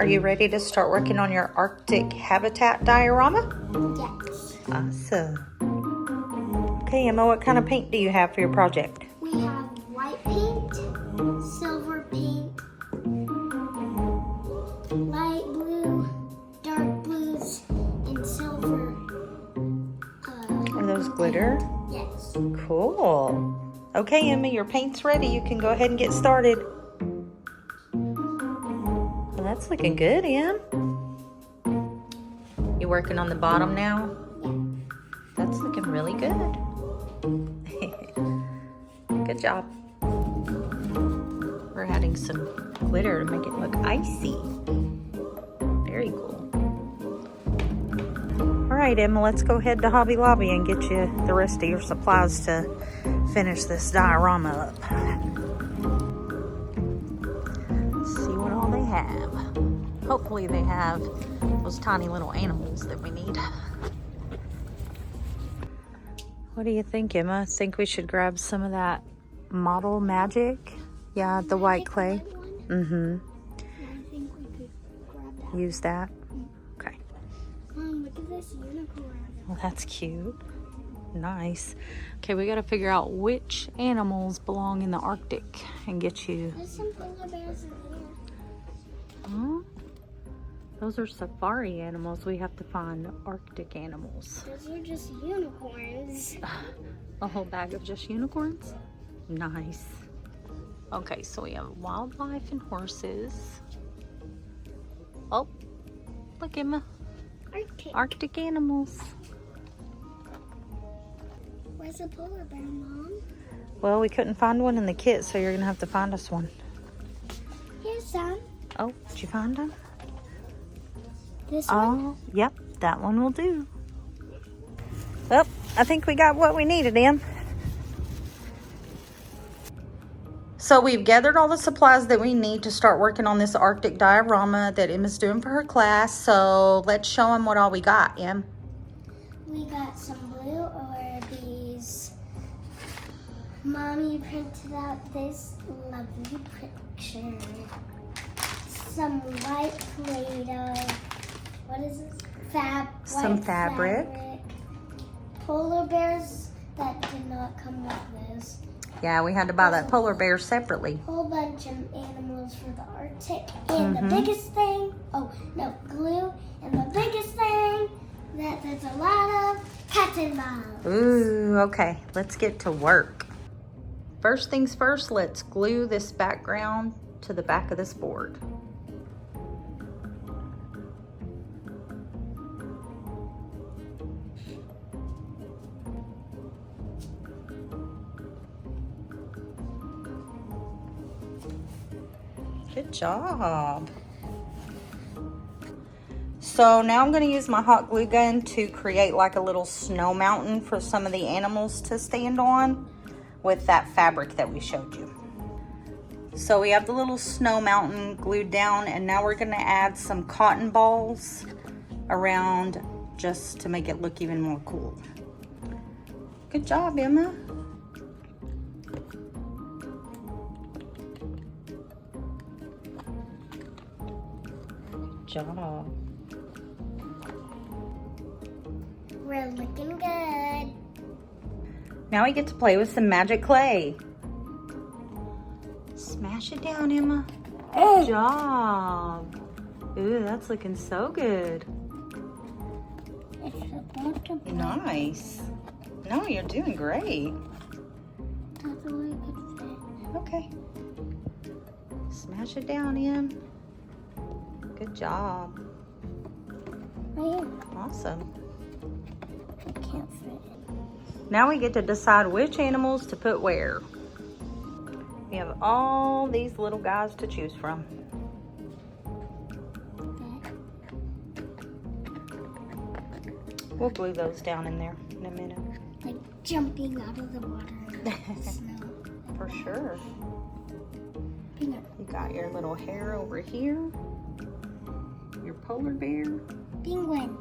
Are you ready to start working on your Arctic Habitat Diorama? Yes. Awesome. Okay, Emma, what kind of paint do you have for your project? We have white paint, silver paint, light blue, dark blues, and silver. Are those glitter? Yes. Cool. Okay, Emma, your paint's ready. You can go ahead and get started. Well, that's looking good, Em. You working on the bottom now? Yeah. That's looking really good. Good job. We're adding some glitter to make it look icy. Very cool. All right, Emma, let's go ahead to Hobby Lobby and get you the rest of your supplies to finish this diorama up. Let's see what all they have. Hopefully they have those tiny little animals that we need. What do you think, Emma? Think we should grab some of that Model Magic? Yeah, the white clay. Mm-hmm. I think we could grab that. Use that? Okay. Look at this unicorn. Well, that's cute. Nice. Okay, we got to figure out which animals belong in the Arctic and get you. There's some polar bears in here. Huh? Those are safari animals. We have to find Arctic animals. Those are just unicorns. A whole bag of just unicorns? Nice. Okay, so we have wildlife and horses. Oh, look, Emma. Arctic animals. Where's the polar bear, Mom? Well, we couldn't find one in the kit, so you're going to have to find us one. Here's some. Oh, did you find them? This one? Oh, yep, that one will do. Well, I think we got what we needed, Em. So we've gathered all the supplies that we need to start working on this Arctic diorama that Emma's doing for her class. So let's show them what all we got, Em. We got some blue Orbeez. Mommy printed out this lovely picture. Some white Play-Doh. What is this? Some White fabric. Polar bears that did not come with this. Yeah, we had to buy that polar bear separately. Whole bunch of animals for the Arctic. And the biggest thing, glue. And the biggest thing that there's a lot of cotton balls. Ooh, okay, let's get to work. First things first, let's glue this background to the back of this board. Good job. So now I'm going to use my hot glue gun to create like a little snow mountain for some of the animals to stand on with that fabric that we showed you. So we have the little snow mountain glued down, and now we're going to add some cotton balls around just to make it look even more cool. Good job, Emma. Job. We're looking good. Now we get to play with some magic clay. Smash it down, Emma. Good job. Ooh, that's looking so good. It's supposed to be. Nice. No, you're doing great. That's all I could fit. Okay. Smash it down, Em. Good job. Right here. Awesome. I can't fit it. Now we get to decide which animals to put where. We have all these little guys to choose from. We'll glue those down in there in a minute. Like jumping out of the water in the snow. For sure. Peanut. You got your little hare over here. Your polar bear. Penguin.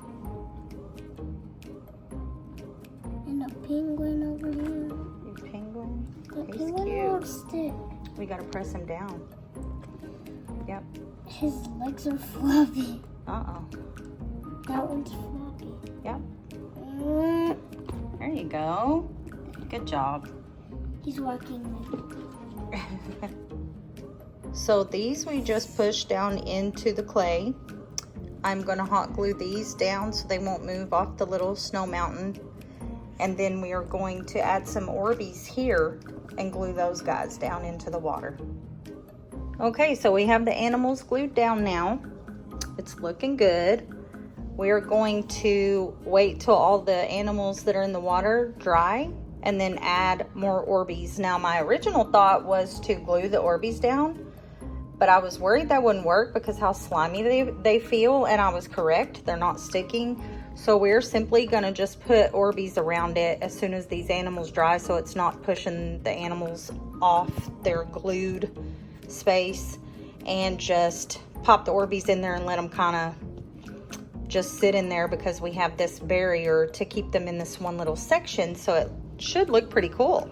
And a penguin over here. Your penguin. The He's penguin cute. won't stick. We gotta press him down. Yep. His legs are floppy. Uh-oh. That one's floppy. Yep. Mm. There you go. Good job. He's walking. So these we just push down into the clay. I'm gonna hot glue these down so they won't move off the little snow mountain. And then we are going to add some Orbeez here and glue those guys down into the water. Okay, so we have the animals glued down now. It's looking good. We are going to wait till all the animals that are in the water dry and then add more Orbeez. Now my original thought was to glue the Orbeez down, but I was worried that wouldn't work because how slimy they feel, and I was correct, they're not sticking. So we're simply gonna just put Orbeez around it as soon as these animals dry so it's not pushing the animals off their glued space, and just pop the Orbeez in there and let them kind of just sit in there because we have this barrier to keep them in this one little section, so it should look pretty cool.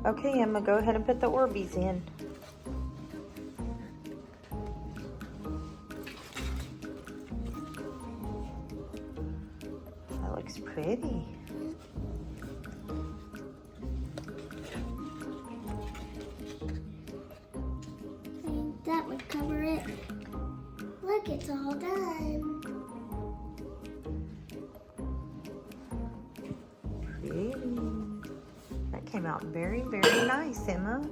Okay, I'm gonna go ahead and put the Orbeez in. That looks pretty. That would cover it. Look, it's all done. Pretty. That came out very, very nice, Emma.